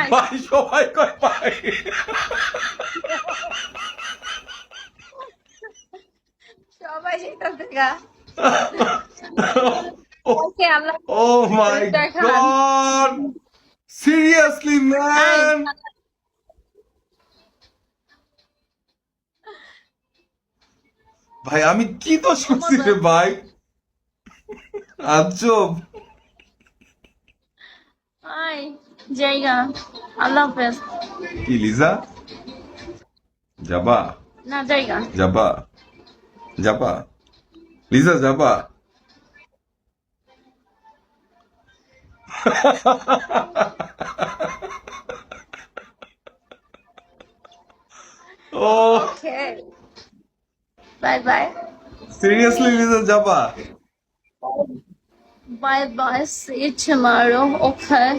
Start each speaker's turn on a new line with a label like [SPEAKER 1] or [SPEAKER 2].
[SPEAKER 1] By.
[SPEAKER 2] ভাই সবাই কয় ভাই।
[SPEAKER 1] সবাই যেতেছে গা। ওকে, আল্লাহ
[SPEAKER 2] Oh my
[SPEAKER 1] দেখান।
[SPEAKER 2] God! Seriously,
[SPEAKER 1] I,
[SPEAKER 2] man! ভাই আমি কি দোষ করছি রে ভাই? আজব।
[SPEAKER 1] আই, জায়গা। আল্লাহ হাফেজ।
[SPEAKER 2] কি লিজা? যাবা?
[SPEAKER 1] না, জায়গা।
[SPEAKER 2] যাবা? যাবা? লিজা যাবা? ও
[SPEAKER 1] ওকে, বাই বাই।
[SPEAKER 2] সিরিয়াসলি লিজা যাবা?
[SPEAKER 1] Bye bye, see you tomorrow. Okay.